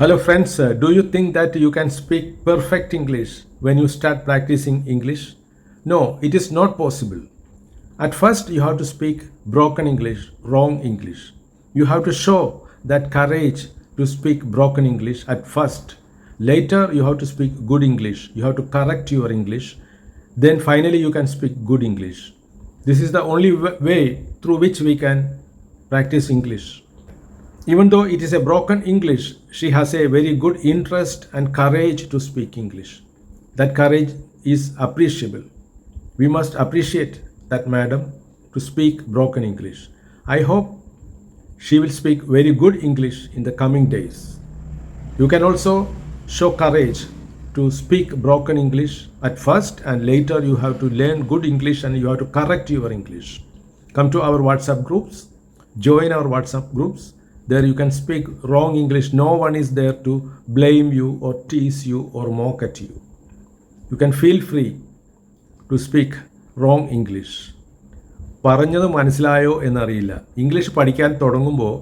Hello, friends. Do you think that you can speak perfect English when you start practicing English? No, it is not possible. At first, you have to speak broken English, wrong English. You have to show that courage to speak broken English at first. Later, you have to speak good English. You have to correct your English. Then, finally, you can speak good English. This is the only way through which we can practice English. Even though it is a broken English, she has a very good interest and courage to speak English. That courage is appreciable. We must appreciate that madam to speak broken English. I hope she will speak very good English in the coming days. You can also show courage to speak broken English at first, and later you have to learn good English and you have to correct your English. Come to our WhatsApp groups, join our WhatsApp groups. There you can speak wrong English. No one is there to blame you or tease you or mock at you. You can feel free to speak wrong English. പറഞ്ഞത് മനസ്സിലായോ എന്നറിയില്ല. English പഠിക്കാൻ തുടങ്ങുമ്പോൾ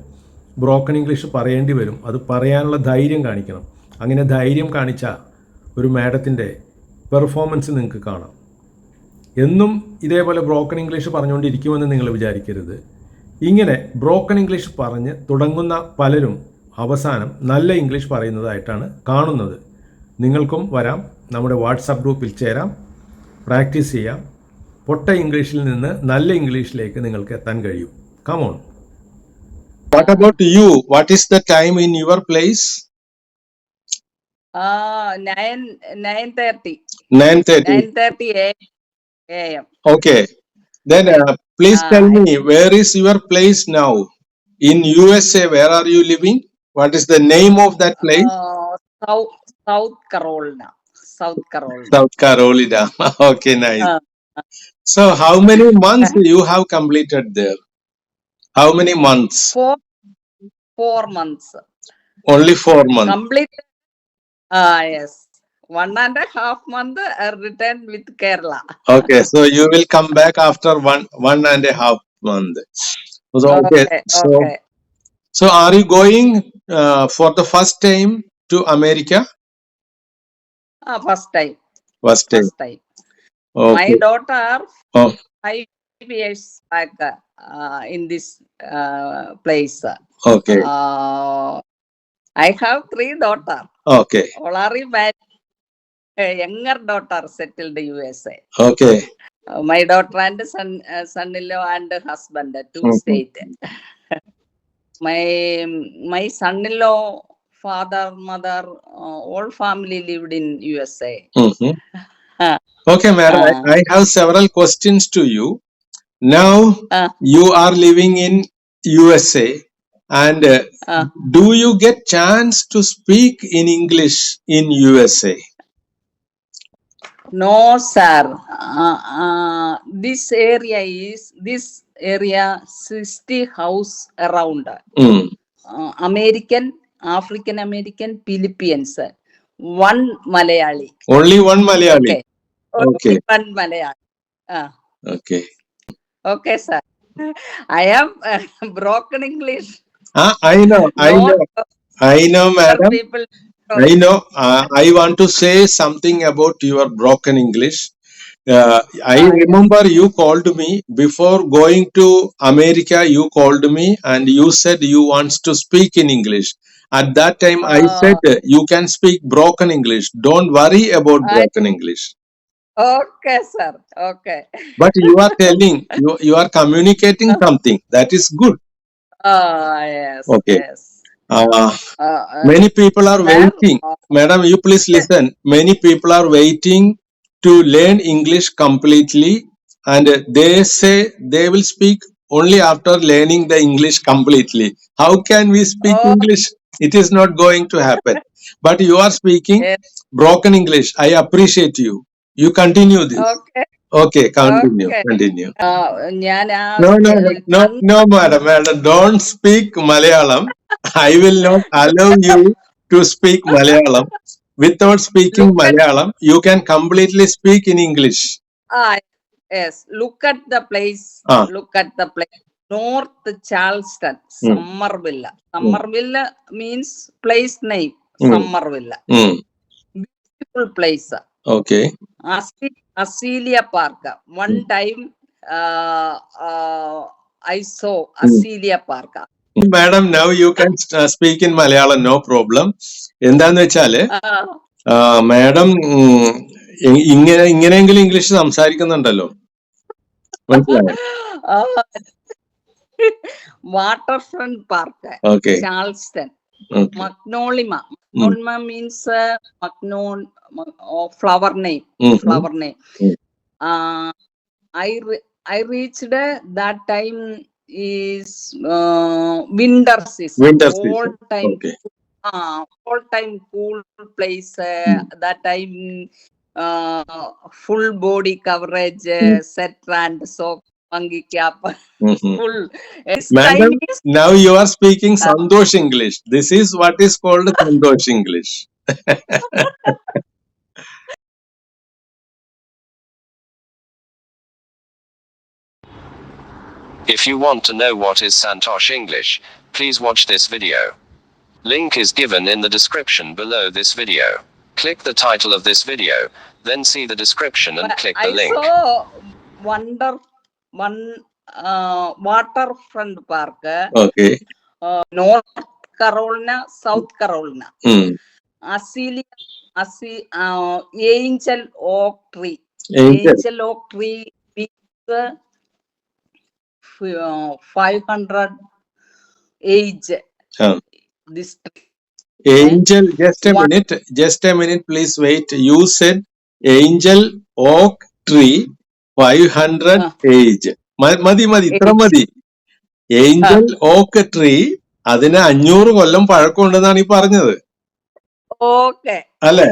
broken English പറയേണ്ടി വരും. അത് പറയാനുള്ള ധൈര്യം കാണിക്കണം. അങ്ങനെ ധൈര്യം കാണിച്ച ഒരു മാഡത്തിൻ്റെ പെർഫോമൻസ് നിങ്ങൾക്ക് കാണാം. എന്നും ഇതേപോലെ ബ്രോക്കൺ ഇംഗ്ലീഷ് പറഞ്ഞുകൊണ്ടിരിക്കുമെന്ന് നിങ്ങൾ വിചാരിക്കരുത്. ഇങ്ങനെ ബ്രോക്കൺ ഇംഗ്ലീഷ് പറഞ്ഞ് തുടങ്ങുന്ന പലരും അവസാനം നല്ല ഇംഗ്ലീഷ് പറയുന്നതായിട്ടാണ് കാണുന്നത്. നിങ്ങൾക്കും വരാം, നമ്മുടെ വാട്സാപ്പ് ഗ്രൂപ്പിൽ ചേരാം, പ്രാക്ടീസ് ചെയ്യാം. പൊട്ട ഇംഗ്ലീഷിൽ നിന്ന് നല്ല ഇംഗ്ലീഷിലേക്ക് നിങ്ങൾക്ക് എത്താൻ കഴിയും. Come on. What about you? What is the time in your place? 9:30. 9:30. 9:30 a.m. Okay. Then please tell me, where is your place now? In USA, where are you living? What is the name of that place? South Carolina. South Carolina. South Carolina. Okay, nice. So how many months you have completed there? How many months? 4 months. Only 4 months. Complete. Yes. 1.5 month returned with Kerala. Okay, so you will come back after 1.5 month. So are you going for the first time to America? First time. Okay. My daughter 5 years back in this place. Okay. I have 3 daughters. Okay. All are married. Younger daughter settled in USA. Okay. My daughter and son-in-law and husband, 2 state. My son-in-law, father, mother, all family lived in USA. Okay, madam. I have several questions to you. Now you are living in USA, and do you get chance to speak in English in USA? No, sir. This area 60 house around. American, African American, Philippines. One Malayali. Only one Malayali. Okay. One Malayali. Okay. Okay, sir. I have broken English. I know, madam. People. I know. I want to say something about your broken English. I remember you called me before going to America. You called me and you said you want to speak in English. At that time, I said you can speak broken English. Don't worry about broken English. Okay, sir. Okay. But you are telling, you are communicating something. That is good. Yes. Okay. Yes. Many people are waiting. Madam, you please listen. Many people are waiting to learn English completely, and they say they will speak only after learning the English completely. How can we speak English? It is not going to happen. But you are speaking broken English. I appreciate you. You continue this. Okay, continue. No, madam. Don't speak Malayalam. I will not allow you to speak Malayalam. Without speaking Malayalam, you can completely speak in English. Yes. Look at the place. Look at the place. North Charleston, Somerville. Somerville means place name. Somerville. Beautiful place. Okay. Azealia Park. One time I saw Azealia Park. Madam, now you can speak in Malayalam, no problem. എന്താന്ന് വെച്ചാല് madam ഇങ്ങനെയെങ്കിലും English സംസാരിക്കുന്നുണ്ടല്ലോ, മനസ്സിലായോ? Waterfront Park. Okay. Charleston. Okay. Magnolima. Magnolima means flower name. Flower name. I reached that time is winter season. Winter season. All time. Okay. All time cool place. That time full body coverage, set and sock, monkey cap. Full. Madam, now you are speaking Santosh English. This is what is called Santosh English. If you want to know what is Santosh English, please watch this video. Link is given in the description below this video. Click the title of this video, then see the description and click the link. I saw Waterfront Park. Okay. North Carolina, South Carolina. Angel Oak Tree. Angel Oak Tree is 500 age. This tree. Angel, just a minute, please wait. You said Angel Oak Tree 500 age. മതി ഇത്ര മതി. Angel ഓക്ക് tree അതിന് 500 കൊല്ലം പഴക്കമുണ്ടെന്നാണ് ഈ പറഞ്ഞത്. Okay അല്ലേ?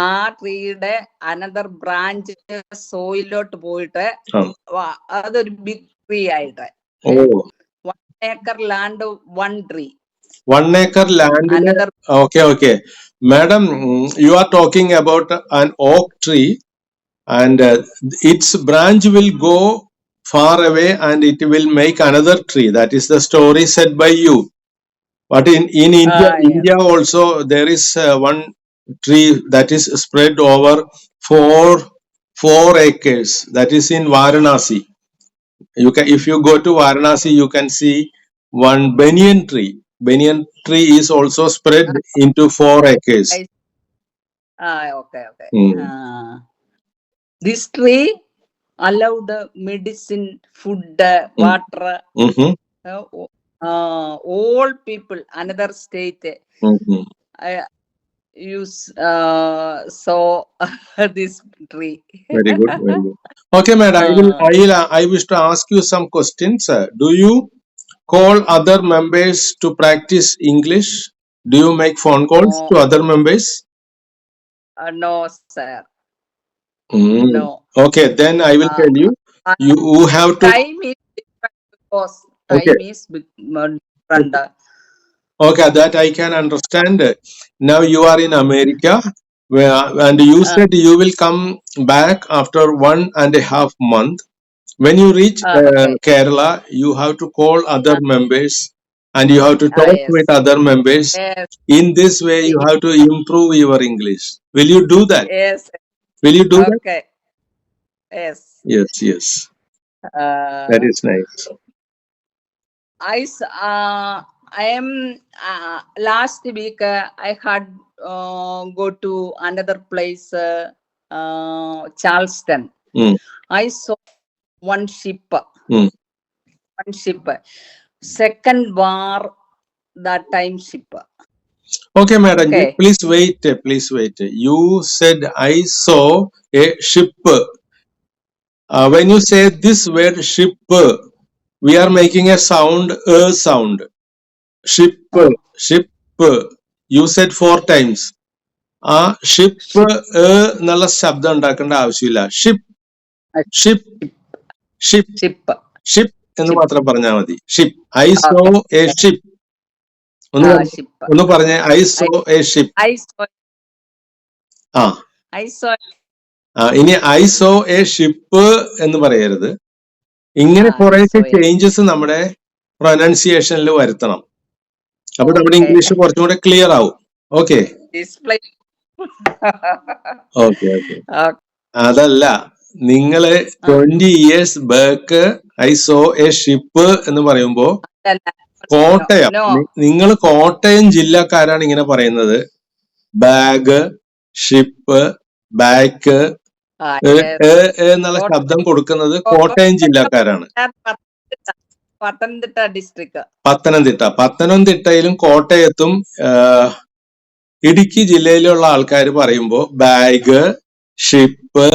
ആ ട്രീയുടെ another branch സോയിലോട്ട് പോയിട്ട് അതൊരു ബിഗ് ട്രീ ആയിട്ട് 1 acre land, 1 tree. 1 acre land. Okay. Madam, you are talking about an oak tree and its branch will go far away and it will make another tree. That is the story said by you. But in India, yes. India also there is one tree that is spread over 4 acres. That is in Varanasi. If you go to Varanasi, you can see one banyan tree. Banyan tree is also spread into 4 acres. Okay. This tree allowed medicine, food, water. All people, another state use saw this tree. Very good. Okay, madam. I wish to ask you some questions. Do you call other members to practice English? Do you make phone calls to other members? No, sir. No. Okay, then I will tell you. You have to. Time is different because time is different. Okay, that I can understand. Now you are in America, and you said you will come back after 1.5 months. When you reach Kerala, you have to call other members and you have to talk with other members. Yes. In this way, you have to improve your English. Will you do that? Yes. Will you do that? Okay. Yes. Yes. That is nice. I am last week I had go to another place, Charleston. I saw one ship. One ship. Second war that time ship. Okay, madam. Okay. Please wait. You said I saw a ship. When you say this word ship, we are making a sound, sound. Ship. You said 4 times. Ship എന്നുള്ള ശബ്ദം ഉണ്ടാക്കേണ്ട ആവശ്യമില്ല. Ship എന്ന് മാത്രം പറഞ്ഞാൽ മതി. Ship. I so A ship. ഒന്ന് പറഞ്ഞേ. I so A ship. ഇനി ഐ സോ എ ഷിപ്പ് എന്ന് പറയരുത്. ഇങ്ങനെ കുറെ ചേഞ്ചസ് നമ്മുടെ പ്രൊനൗൺസിയേഷനിൽ വരുത്തണം. അപ്പൊ നമ്മുടെ Okay. ഇംഗ്ലീഷ് കുറച്ചും കൂടെ ക്ലിയർ ആവും. Okay Display. Okay okay. അതല്ല, നിങ്ങള് 20 years back I so A ship എന്ന് പറയുമ്പോ കോട്ടയം, No. നിങ്ങൾ കോട്ടയം ജില്ലക്കാരാണ് ഇങ്ങനെ പറയുന്നത്. ബാഗ്, ഷിപ്പ്, ബാക്ക് എന്നുള്ള ശബ്ദം കൊടുക്കുന്നത് കോട്ടയം ജില്ലക്കാരാണ്. പത്തനംതിട്ട ഡിസ്ട്രിക്ട്. പത്തനംതിട്ടയിലും കോട്ടയത്തും ഇടുക്കി ജില്ലയിലുള്ള ആൾക്കാർ പറയുമ്പോ ബാഗ്, ഷിപ്പ്,